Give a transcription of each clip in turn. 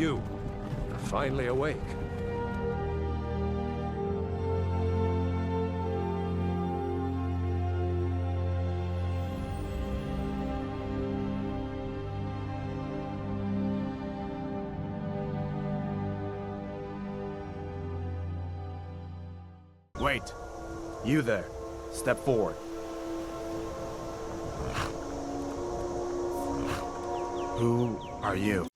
you. You're finally awake. Wait. You there. Step forward. Who are you?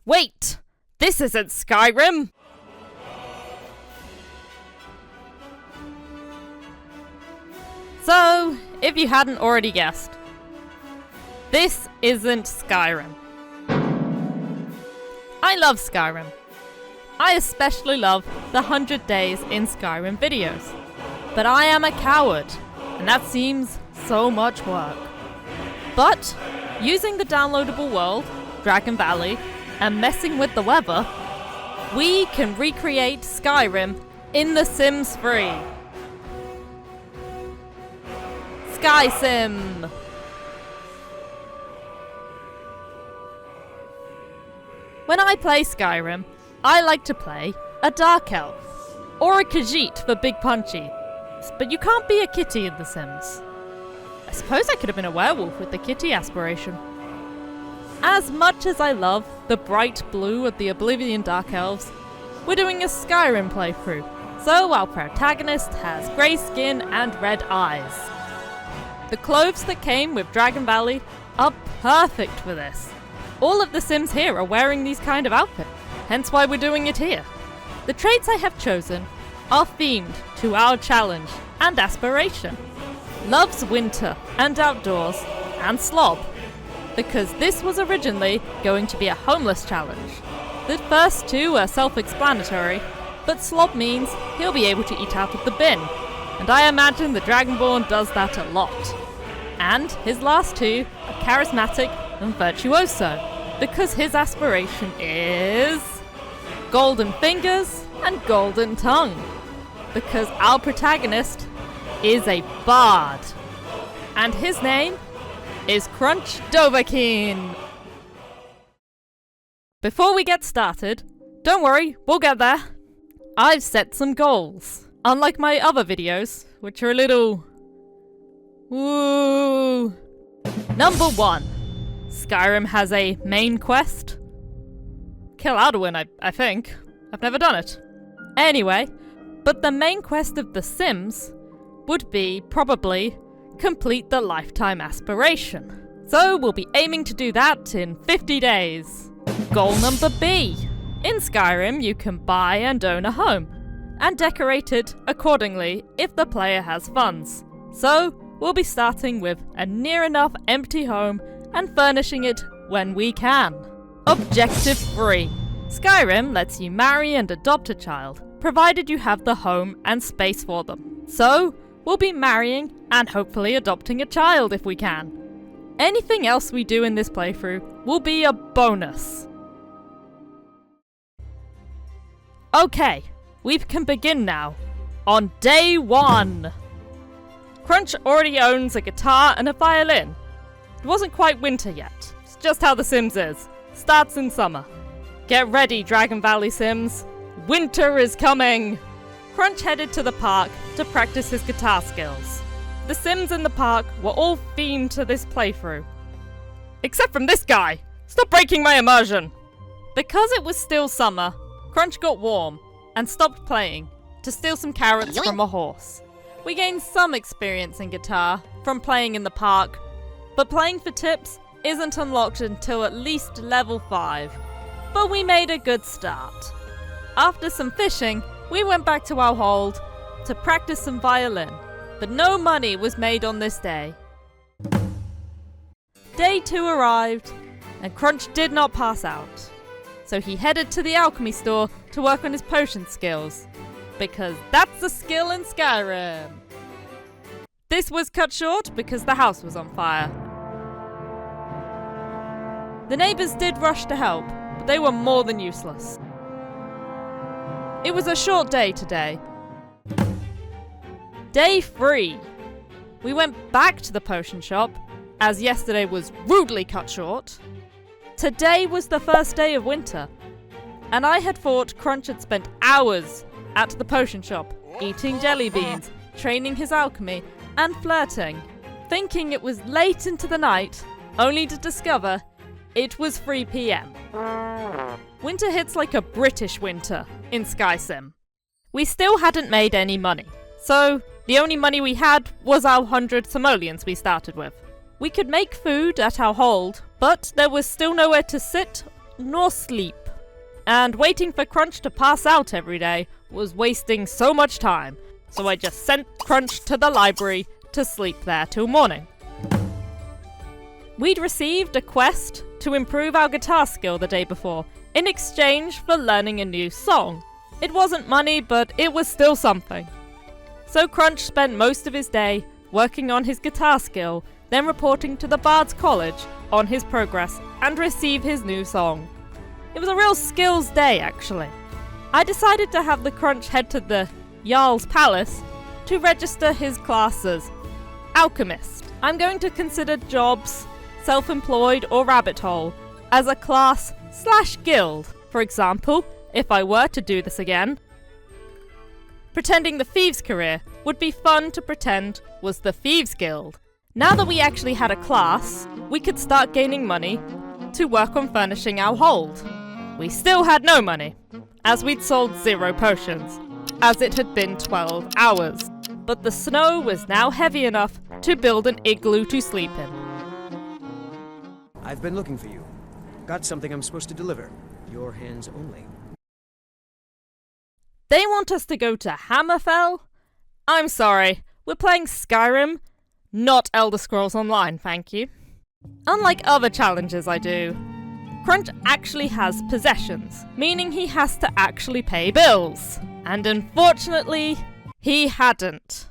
Wait! This isn't Skyrim! So, if you hadn't already guessed, this isn't Skyrim. I love Skyrim. I especially love the 100 Days in Skyrim videos. But I am a coward, and that seems so much work. But, using the downloadable world, Dragon Valley, and messing with the weather, we can recreate Skyrim in The Sims 3. Skysim! When I play Skyrim, I like to play a Dark Elf, or a Khajiit for Big Punchy, but you can't be a kitty in The Sims. I suppose I could have been a werewolf with the kitty aspiration. As much as I love the bright blue of the Oblivion Dark Elves, we're doing a Skyrim playthrough, so our protagonist has grey skin and red eyes. The clothes that came with Dragon Valley are perfect for this. All of the Sims here are wearing these kind of outfits, hence why we're doing it here. The traits I have chosen are themed to our challenge and aspiration. Loves winter and outdoors and slob, because this was originally going to be a homeless challenge. The first two are self-explanatory, but slob means he'll be able to eat out of the bin, and I imagine the Dragonborn does that a lot. And his last two are charismatic and virtuoso, because his aspiration is golden fingers and golden tongue, because our protagonist is a bard, and his name is Crunch Dovahkiin. Before we get started, don't worry, we'll get there. I've set some goals, unlike my other videos, which are a little woo. Number 1. Skyrim has a main quest. Kill Alduin, I think. I've never done it. Anyway, but the main quest of The Sims would be, probably, complete the lifetime aspiration. So we'll be aiming to do that in 50 days. Goal number B. In Skyrim, you can buy and own a home, and decorate it accordingly if the player has funds. So we'll be starting with a near enough empty home and furnishing it when we can. Objective 3. Skyrim lets you marry and adopt a child, provided you have the home and space for them. So, we'll be marrying and hopefully adopting a child if we can. Anything else we do in this playthrough will be a bonus. Okay, we can begin now. On day 1. Crunch already owns a guitar and a violin. It wasn't quite winter yet. It's just how The Sims is. Starts in summer. Get ready, Dragon Valley Sims. Winter is coming! Crunch headed to the park to practice his guitar skills. The Sims in the park were all themed to this playthrough. Except from this guy! Stop breaking my immersion! Because it was still summer, Crunch got warm and stopped playing to steal some carrots from a horse. We gained some experience in guitar from playing in the park, but playing for tips isn't unlocked until at least level 5. But we made a good start. After some fishing, we went back to our hold to practice some violin, but no money was made on this day. Day 2 arrived, and Crunch did not pass out. So he headed to the alchemy store to work on his potion skills, because that's a skill in Skyrim. This was cut short because the house was on fire. The neighbours did rush to help, but they were more than useless. It was a short day today. Day 3. We went back to the potion shop as yesterday was rudely cut short, today was the first day of winter, and I had thought Crunch had spent hours at the potion shop, eating jelly beans, training his alchemy, and flirting, thinking it was late into the night, only to discover it was 3 PM. Winter hits like a British winter in Skysim. We still hadn't made any money, so the only money we had was our 100 simoleons we started with. We could make food at our hold, but there was still nowhere to sit nor sleep. And waiting for Crunch to pass out every day was wasting so much time, so I just sent Crunch to the library to sleep there till morning. We'd received a quest to improve our guitar skill the day before, in exchange for learning a new song. It wasn't money, but it was still something. So Crunch spent most of his day working on his guitar skill, then reporting to the Bards College on his progress and receive his new song. It was a real skills day, actually. I decided to have the Crunch head to the Jarl's Palace to register his class as Alchemist. I'm going to consider jobs, self-employed or rabbit hole, as a class/guild. For example, if I were to do this again, pretending the Thieves' career would be fun to pretend was the Thieves' Guild. Now that we actually had a class, we could start gaining money to work on furnishing our hold. We still had no money, as we'd sold 0 potions, as it had been 12 hours. But the snow was now heavy enough to build an igloo to sleep in. I've been looking for you. Got something I'm supposed to deliver. Your hands only. They want us to go to Hammerfell? I'm sorry, we're playing Skyrim, not Elder Scrolls Online, thank you. Unlike other challenges I do, Crunch actually has possessions, meaning he has to actually pay bills. And unfortunately, he hadn't.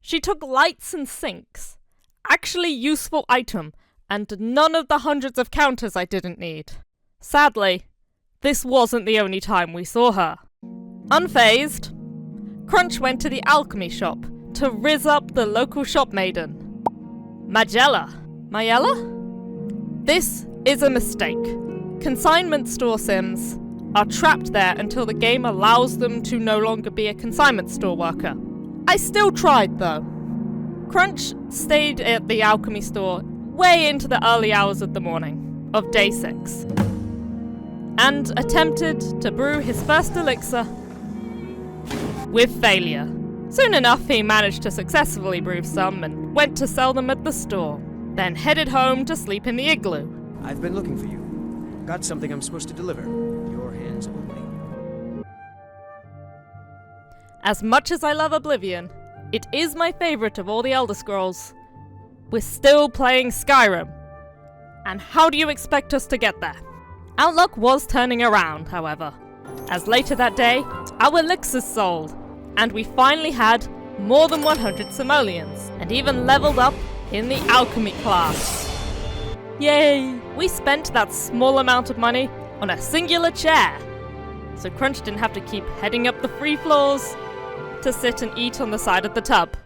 She took lights and sinks, actually useful item, and none of the hundreds of counters I didn't need. Sadly, this wasn't the only time we saw her. Unfazed, Crunch went to the alchemy shop to rizz up the local shop maiden. Mayella? This is a mistake. Consignment store sims are trapped there until the game allows them to no longer be a consignment store worker. I still tried though. Crunch stayed at the alchemy store way into the early hours of the morning of day 6 and attempted to brew his first elixir with failure. Soon enough he managed to successfully brew some and went to sell them at the store, then headed home to sleep in the igloo. I've been looking for you. Got something I'm supposed to deliver. Your hands only. As much as I love Oblivion, it is my favourite of all the Elder Scrolls. We're still playing Skyrim. And how do you expect us to get there? Our luck was turning around, however, as later that day, our elixirs sold, and we finally had more than 100 simoleons, and even leveled up in the alchemy class. Yay! We spent that small amount of money on a singular chair, so Crunch didn't have to keep heading up the free floors to sit and eat on the side of the tub.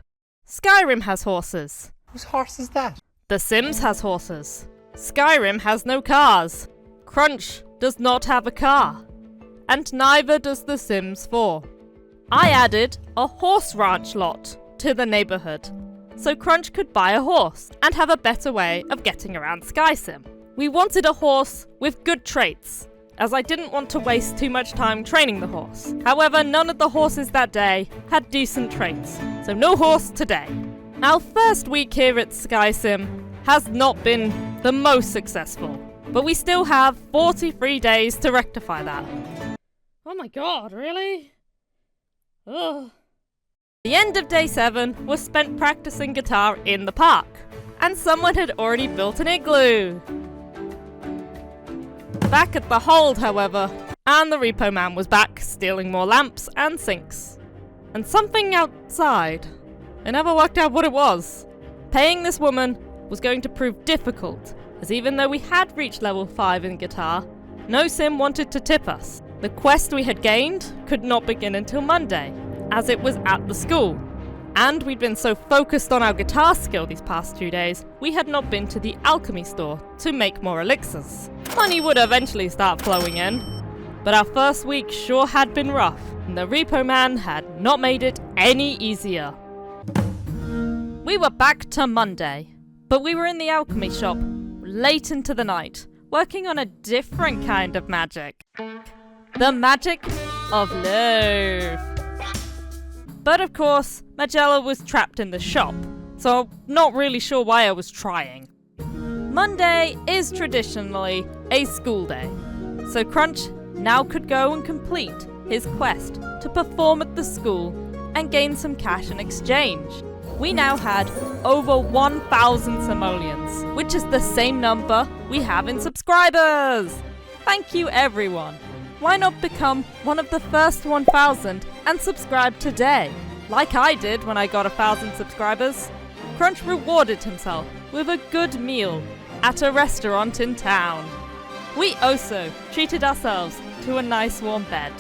Skyrim has horses. Whose horse is that? The Sims has horses. Skyrim has no cars. Crunch does not have a car. And neither does The Sims 4. I added a horse ranch lot to the neighborhood, so Crunch could buy a horse and have a better way of getting around Skysim. We wanted a horse with good traits, as I didn't want to waste too much time training the horse. However, none of the horses that day had decent traits, so no horse today. Our first week here at Skysim has not been the most successful, but we still have 43 days to rectify that. Oh my god, really? Ugh. The end of day 7 was spent practicing guitar in the park, and someone had already built an igloo. Back at the hold, however, And the repo man was back, stealing more lamps and sinks. And something outside. I never worked out what it was. Paying this woman was going to prove difficult, as even though we had reached level 5 in guitar, no sim wanted to tip us. The quest we had gained could not begin until Monday, as it was at the school. And we'd been so focused on our guitar skill these past 2 days, we had not been to the alchemy store to make more elixirs. Money would eventually start flowing in, but our first week sure had been rough, and the repo man had not made it any easier. We were back to Monday, but we were in the alchemy shop late into the night, working on a different kind of magic. The magic of love. But of course, Magella was trapped in the shop, so I'm not really sure why I was trying. Monday is traditionally a school day, so Crunch now could go and complete his quest to perform at the school and gain some cash in exchange. We now had over 1,000 simoleons, which is the same number we have in subscribers! Thank you everyone! Why not become one of the first 1,000 and subscribe today? Like I did when I got 1,000 subscribers. Crunch rewarded himself with a good meal at a restaurant in town. We also treated ourselves to a nice warm bed.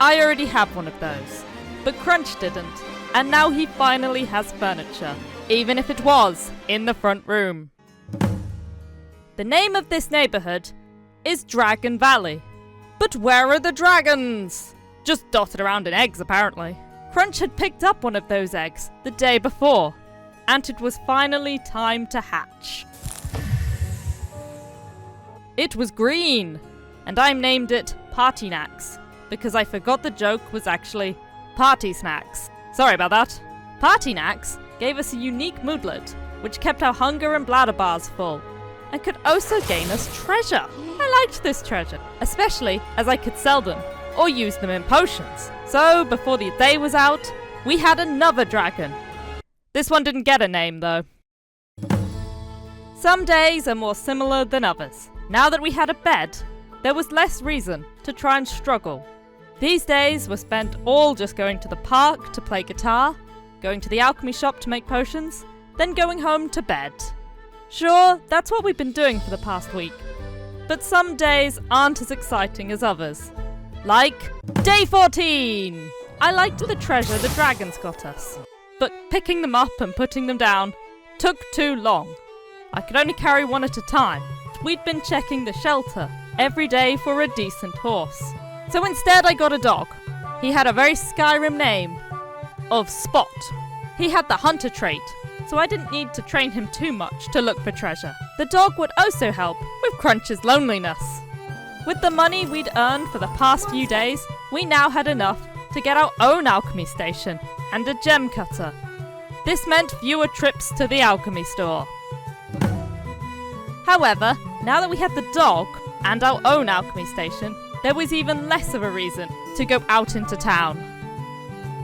I already have one of those, but Crunch didn't, and now he finally has furniture, even if it was in the front room. The name of this neighborhood is Dragon Valley. But where are the dragons? Just dotted around in eggs, apparently. Crunch had picked up one of those eggs the day before, and it was finally time to hatch. It was green, and I named it Party Knacks, because I forgot the joke was actually Party Snacks. Sorry about that. Party Knacks gave us a unique moodlet, which kept our hunger and bladder bars full, and could also gain us treasure. I liked this treasure, especially as I could sell them, or use them in potions. So, before the day was out, we had another dragon. This one didn't get a name, though. Some days are more similar than others. Now that we had a bed, there was less reason to try and struggle. These days were spent all just going to the park to play guitar, going to the alchemy shop to make potions, then going home to bed. Sure, that's what we've been doing for the past week. But some days aren't as exciting as others. Like day 14! I liked the treasure the dragons got us, but picking them up and putting them down took too long. I could only carry one at a time. We'd been checking the shelter every day for a decent horse. So instead I got a dog. He had a very Skyrim name of Spot. He had the hunter trait, so I didn't need to train him too much to look for treasure. The dog would also help with Crunch's loneliness. With the money we'd earned for the past few days, we now had enough to get our own alchemy station and a gem cutter. This meant fewer trips to the alchemy store. However, now that we had the dog and our own alchemy station, there was even less of a reason to go out into town.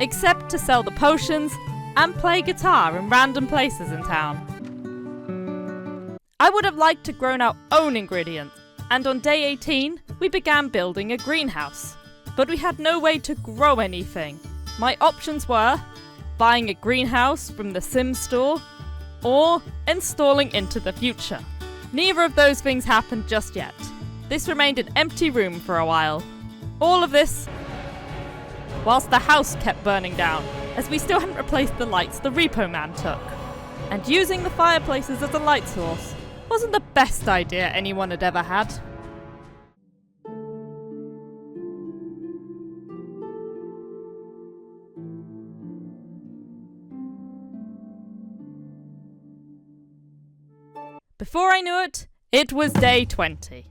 Except to sell the potions and play guitar in random places in town. I would have liked to grown our own ingredients, and on day 18 we began building a greenhouse. But we had no way to grow anything. My options were buying a greenhouse from the Sim store or installing into the future. Neither of those things happened just yet. This remained an empty room for a while. All of this whilst the house kept burning down, as we still hadn't replaced the lights the repo man took. And using the fireplaces as a light source wasn't the best idea anyone had ever had. Before I knew it, it was day 20.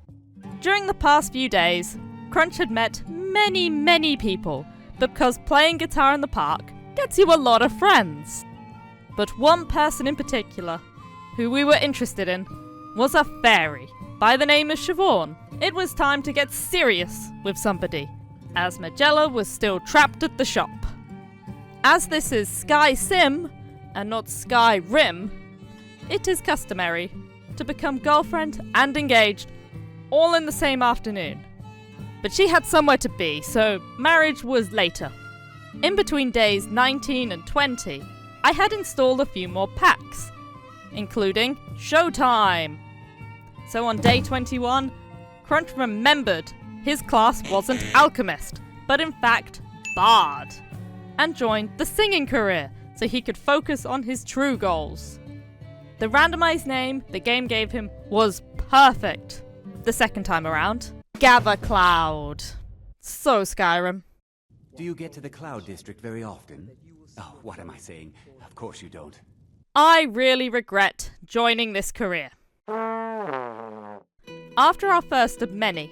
During the past few days, Crunch had met many people, because playing guitar in the park gets you a lot of friends. But one person in particular, who we were interested in, was a fairy by the name of Siobhan. It was time to get serious with somebody, as Magella was still trapped at the shop. As this is Skysim, and not Skyrim, it is customary to become girlfriend and engaged all in the same afternoon. But she had somewhere to be, so marriage was later. In between days 19 and 20, I had installed a few more packs, including Showtime. So on day 21, Crunch remembered his class wasn't Alchemist, but in fact Bard, and joined the singing career so he could focus on his true goals. The randomized name the game gave him was perfect. The second time around, Gather Cloud. So Skyrim. Do you get to the Cloud District very often? Oh, what am I saying? Of course you don't. I really regret joining this career. After our first of many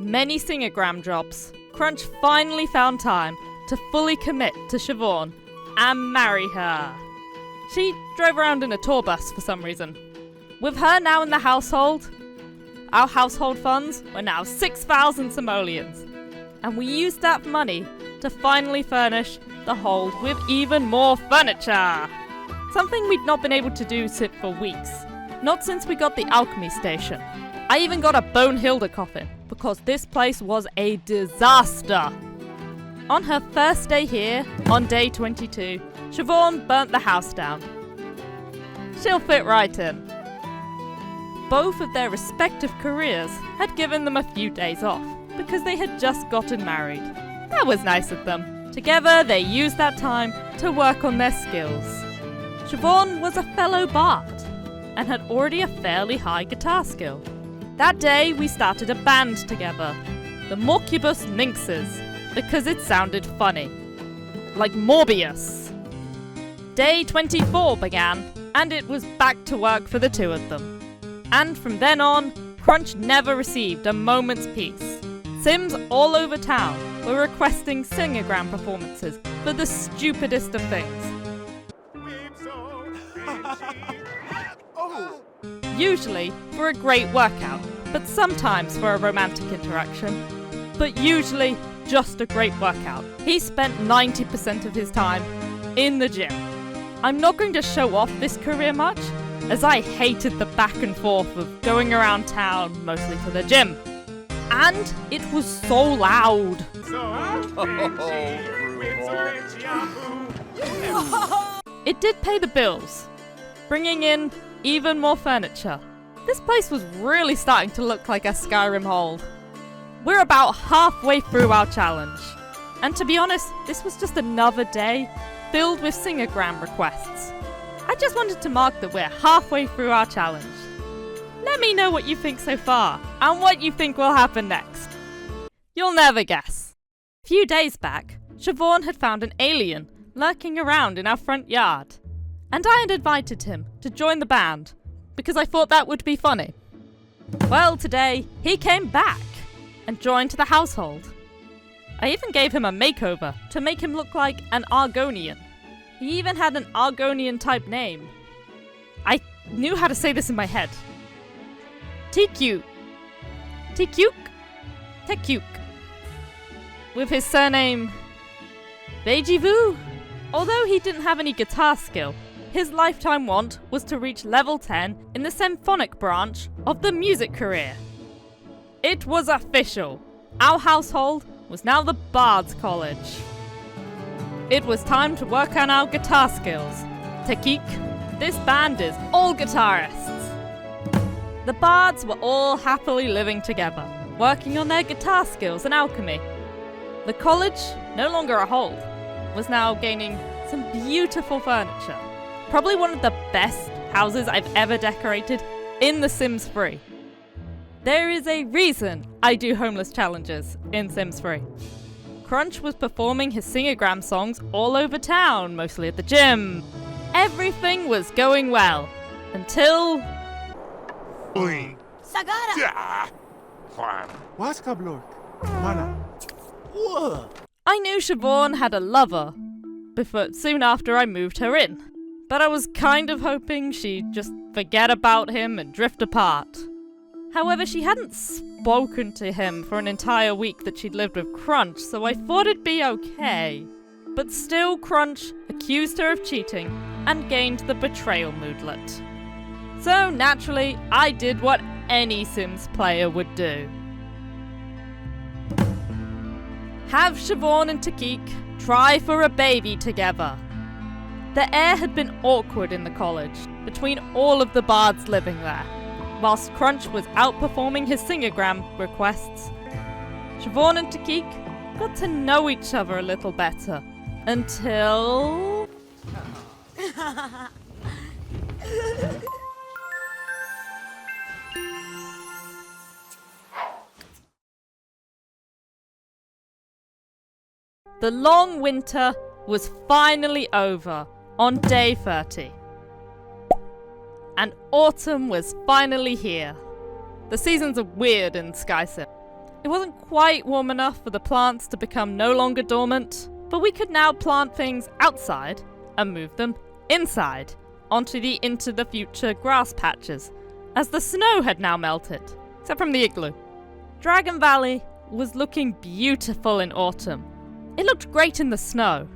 singogram jobs, Crunch finally found time to fully commit to Siobhan and marry her. She drove around in a tour bus for some reason. With her now in the household, our household funds were now 6,000 simoleons, and we used that money to finally furnish the hold with even more furniture. Something we'd not been able to do for weeks, not since we got the alchemy station. I even got a Bonehilda coffin because this place was a disaster. On her first day here, on day 22, Siobhan burnt the house down. She'll fit right in. Both of their respective careers had given them a few days off because they had just gotten married. That was nice of them. Together, they used that time to work on their skills. Siobhan was a fellow bard and had already a fairly high guitar skill. That day, we started a band together, the Morcubus Minxes, because it sounded funny. Like Morbius. Day 24 began, and it was back to work for the two of them. And from then on, Crunch never received a moment's peace. Sims all over town were requesting singogram performances for the stupidest of things. Usually for a great workout, but sometimes for a romantic interaction. But usually just a great workout. He spent 90% of his time in the gym. I'm not going to show off this career much, as I hated the back and forth of going around town, mostly to the gym. And it was so loud. It did pay the bills, bringing in even more furniture. This place was really starting to look like a Skyrim hold. We're about halfway through our challenge. And to be honest, this was just another day filled with singogram requests. I just wanted to mark that we're halfway through our challenge. Let me know what you think so far, and what you think will happen next. You'll never guess. A few days back, Siobhan had found an alien lurking around in our front yard, and I had invited him to join the band, because I thought that would be funny. Well, today, he came back, and joined the household. I even gave him a makeover to make him look like an Argonian. He even had an Argonian type name. I knew how to say this in my head. Tekuk. With his surname Vejivu. Although he didn't have any guitar skill, his lifetime want was to reach level 10 in the symphonic branch of the music career. It was official. Our household was now the Bards College. It was time to work on our guitar skills. Tekik, this band is all guitarists. The Bards were all happily living together, working on their guitar skills and alchemy. The college, no longer a hold, was now gaining some beautiful furniture. Probably one of the best houses I've ever decorated in The Sims 3. There is a reason I do homeless challenges in Sims 3. Crunch was performing his singogram songs all over town, mostly at the gym. Everything was going well, until... Sagara! I knew Siobhan had a lover soon after I moved her in, but I was kind of hoping she'd just forget about him and drift apart. However, she hadn't spoken to him for an entire week that she'd lived with Crunch, so I thought it'd be okay. But still, Crunch accused her of cheating and gained the betrayal moodlet. So naturally, I did what any Sims player would do. have Siobhan and Takik try for a baby together. The air had been awkward in the college, between all of the bards living there, whilst Crunch was outperforming his singogram requests. Siobhan and Takik got to know each other a little better, until... The long winter was finally over on day 30. And autumn was finally here. The seasons are weird in Skysim. It wasn't quite warm enough for the plants to become no longer dormant, but we could now plant things outside and move them inside onto the into the future grass patches, as the snow had now melted, except from the igloo. Dragon Valley was looking beautiful in autumn. It looked great in the snow,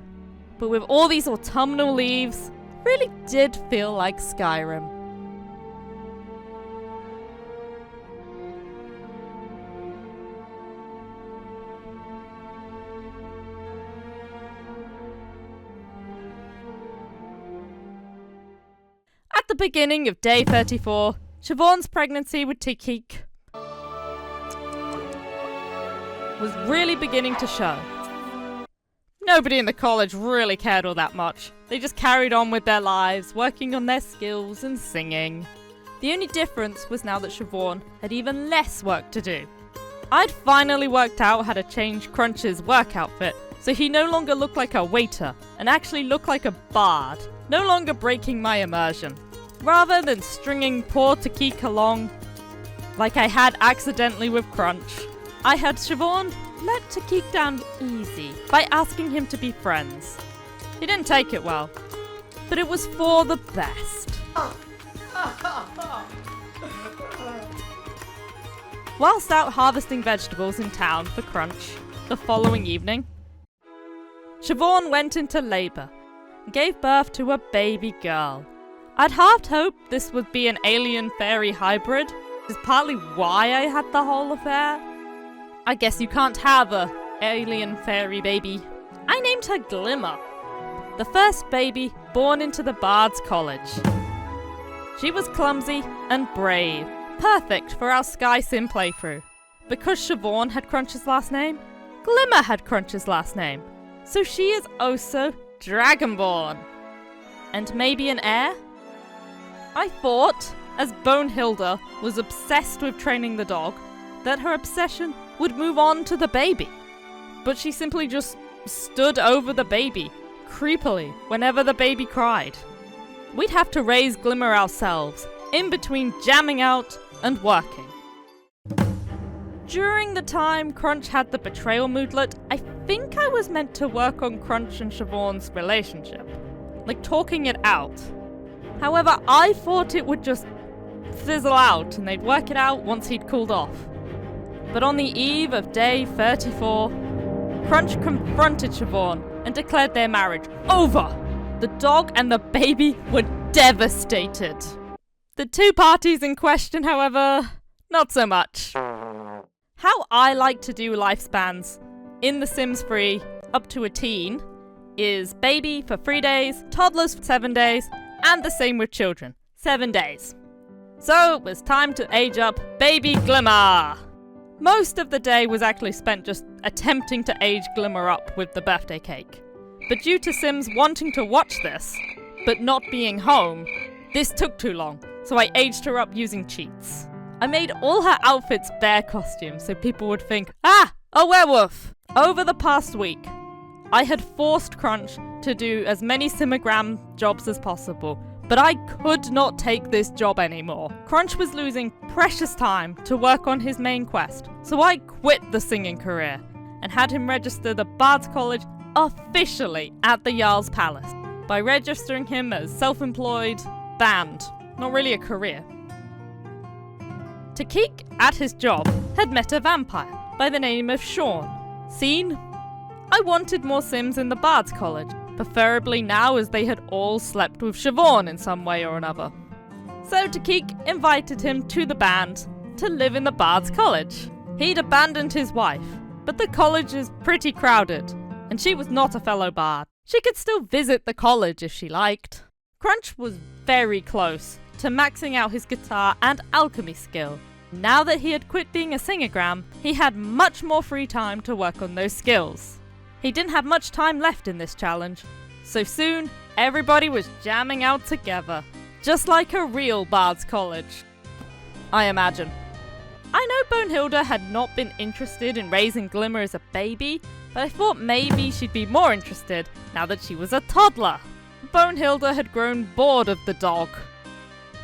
but with all these autumnal leaves, it really did feel like Skyrim. At the beginning of day 34, Siobhan's pregnancy with Takik was really beginning to show. Nobody in the college really cared all that much. They just carried on with their lives, working on their skills and singing. The only difference was now that Siobhan had even less work to do. I'd finally worked out how to change Crunch's work outfit, so he no longer looked like a waiter and actually looked like a bard, no longer breaking my immersion. Rather than stringing poor Takik along like I had accidentally with Crunch, I had Siobhan let Takik down easy by asking him to be friends. He didn't take it well, but it was for the best. Whilst out harvesting vegetables in town for Crunch the following evening, Siobhan went into labour and gave birth to a baby girl. I'd half hoped this would be an alien fairy hybrid, which is partly why I had the whole affair. I guess you can't have a alien fairy baby. I named her Glimmer, the first baby born into the Bards College. She was clumsy and brave, perfect for our Skysim playthrough. Because Siobhan had Crunch's last name, Glimmer had Crunch's last name, so she is also Dragonborn. And maybe an heir? I thought, as Bonehilda was obsessed with training the dog, that her obsession would move on to the baby. But she simply just stood over the baby, creepily, whenever the baby cried. We'd have to raise Glimmer ourselves, in between jamming out and working. During the time Crunch had the betrayal moodlet, I think I was meant to work on Crunch and Siobhan's relationship, like talking it out. However, I thought it would just fizzle out and they'd work it out once he'd cooled off. But on the eve of day 34, Crunch confronted Siobhan and declared their marriage over. The dog and the baby were devastated. The two parties in question, however, not so much. How I like to do lifespans in The Sims 3 up to a teen is baby for 3 days, toddlers for 7 days, and the same with children, 7 days. So it was time to age up baby Glimmer. Most of the day was actually spent just attempting to age Glimmer up with the birthday cake. But due to Sims wanting to watch this, but not being home, this took too long, so I aged her up using cheats. I made all her outfits bear costumes so people would think, ah, a werewolf! Over the past week, I had forced Crunch to do as many simogram jobs as possible, but I could not take this job anymore. Crunch was losing precious time to work on his main quest, so I quit the singing career and had him register the Bards College officially at the Jarl's Palace by registering him as self-employed band, not really a career. Takik, at his job, had met a vampire by the name of Sean. Scene? I wanted more Sims in the Bards College, preferably now as they had all slept with Siobhan in some way or another. So Takik invited him to the band to live in the Bards College. He'd abandoned his wife, but the college is pretty crowded, and she was not a fellow bard. She could still visit the college if she liked. Crunch was very close to maxing out his guitar and alchemy skill. Now that he had quit being a singogram, he had much more free time to work on those skills. He didn't have much time left in this challenge, so soon everybody was jamming out together, just like a real Bards College, I imagine. I know Bonehilda had not been interested in raising Glimmer as a baby, but I thought maybe she'd be more interested now that she was a toddler. Bonehilda had grown bored of the dog.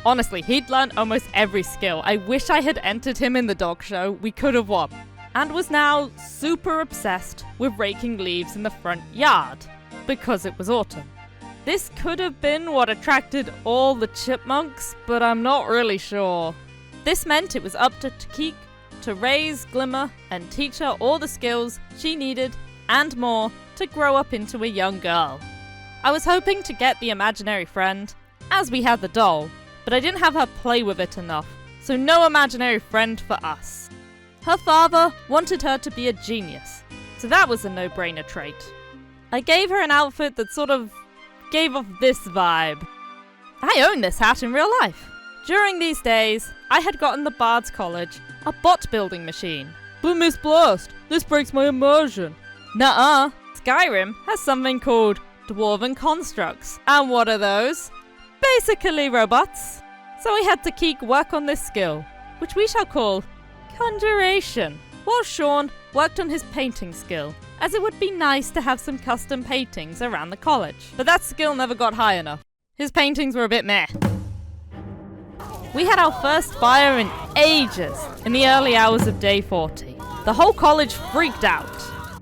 Honestly, he'd learned almost every skill. I wish I had entered him in the dog show, we could have won. And was now super obsessed with raking leaves in the front yard, because it was autumn. This could have been what attracted all the chipmunks, but I'm not really sure. This meant it was up to Takik to raise Glimmer and teach her all the skills she needed and more to grow up into a young girl. I was hoping to get the imaginary friend, as we had the doll, but I didn't have her play with it enough, so no imaginary friend for us. Her father wanted her to be a genius, so that was a no-brainer trait. I gave her an outfit that sort of gave off this vibe. I own this hat in real life. During these days, I had gotten the Bards College a bot building machine. But Miss Blast, this breaks my immersion. Nuh-uh. Skyrim has something called Dwarven Constructs. And what are those? Basically robots. So I had to keep work on this skill, which we shall call Conjuration, while Sean worked on his painting skill, as it would be nice to have some custom paintings around the college. But that skill never got high enough. His paintings were a bit meh. We had our first fire in ages in the early hours of day 40. The whole college freaked out.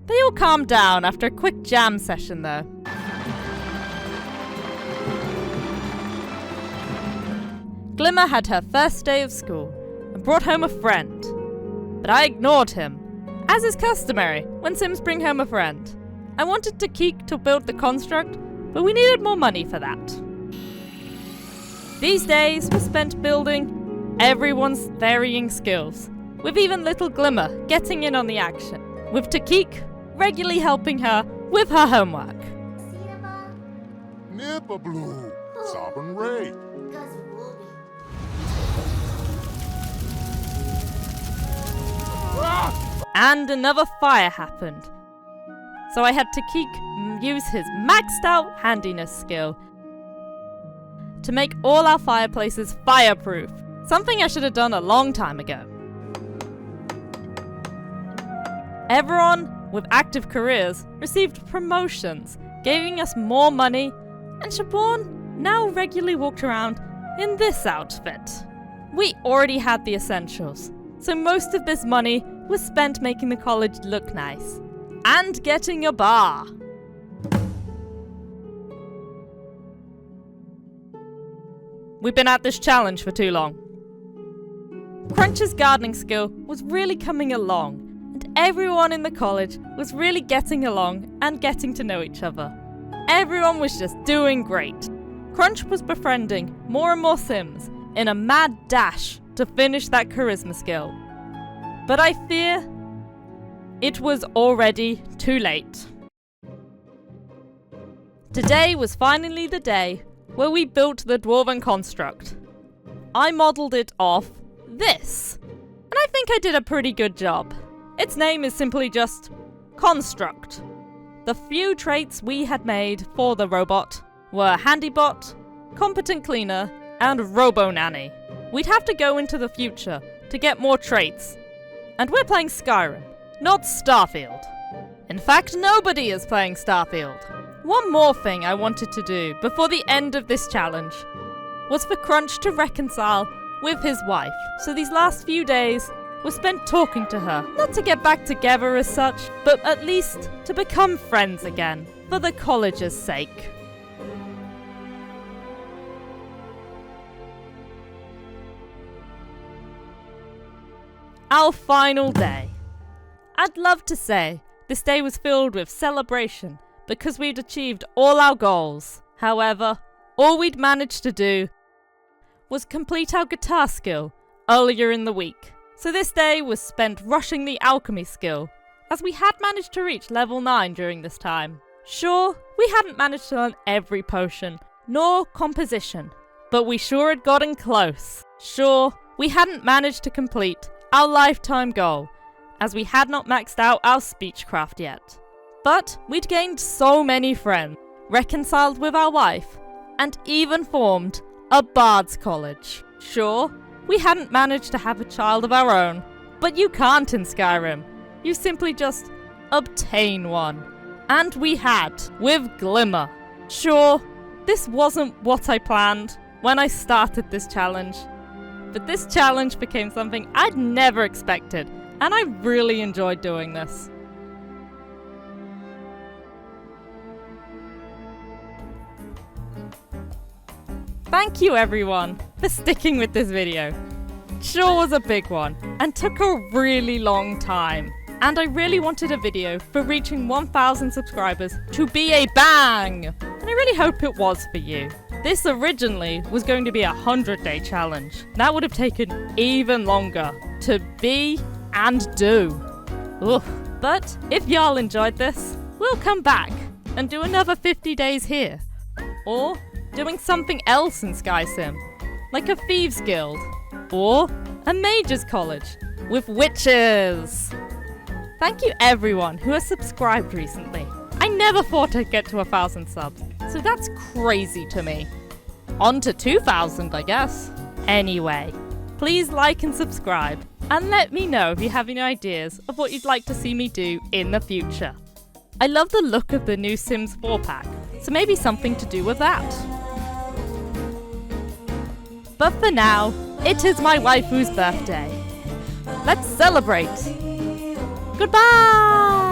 They all calmed down after a quick jam session though. Glimmer had her first day of school and brought home a friend. But I ignored him, as is customary when Sims bring home a friend. I wanted Takik to build the construct, but we needed more money for that. These days were spent building everyone's varying skills, with even little Glimmer getting in on the action, with Takik regularly helping her with her homework. Nippa Blue, Sovereign Ray. And another fire happened. So I had Takik use his maxed out handiness skill to make all our fireplaces fireproof. Something I should have done a long time ago. Everyone with active careers received promotions, giving us more money, and Siobhan now regularly walked around in this outfit. We already had the essentials, so most of this money was spent making the college look nice. And getting a bar. We've been at this challenge for too long. Crunch's gardening skill was really coming along, and everyone in the college was really getting along and getting to know each other. Everyone was just doing great. Crunch was befriending more and more Sims in a mad dash to finish that charisma skill. But I fear it was already too late. Today was finally the day where we built the Dwarven construct. I modelled it off this, and I think I did a pretty good job. Its name is simply just Construct. The few traits we had made for the robot were Handybot, Competent Cleaner, and Robo-Nanny. We'd have to go into the future to get more traits, and we're playing Skyrim, not Starfield. In fact, nobody is playing Starfield. One more thing I wanted to do before the end of this challenge was for Crunch to reconcile with his wife. So these last few days were spent talking to her, not to get back together as such, but at least to become friends again, for the college's sake. Our final day. I'd love to say this day was filled with celebration because we'd achieved all our goals. However, all we'd managed to do was complete our guitar skill earlier in the week. So this day was spent rushing the alchemy skill, as we had managed to reach level 9 during this time. Sure, we hadn't managed to learn every potion, nor composition, but we sure had gotten close. Sure, we hadn't managed to complete our lifetime goal, as we had not maxed out our speechcraft yet. But we'd gained so many friends, reconciled with our wife, and even formed a Bards College. Sure, we hadn't managed to have a child of our own, but you can't in Skyrim. You simply just obtain one. And we had, with Glimmer. Sure, this wasn't what I planned when I started this challenge, but this challenge became something I'd never expected, and I really enjoyed doing this. Thank you everyone for sticking with this video. Sure was a big one and took a really long time, and I really wanted a video for reaching 1,000 subscribers to be a bang, and I really hope it was for you. This originally was going to be a 100-day challenge. That would have taken even longer to be and do. Ugh. But if y'all enjoyed this, we'll come back and do another 50 days here. Or doing something else in Skysim, like a Thieves Guild, or a Mages College with witches. Thank you everyone who has subscribed recently. I never thought I'd get to 1,000 subs, so that's crazy to me. On to 2,000, I guess. Anyway, please like and subscribe, and let me know if you have any ideas of what you'd like to see me do in the future. I love the look of the new Sims 4-pack, so maybe something to do with that. But for now, it is my waifu's birthday. Let's celebrate! Goodbye!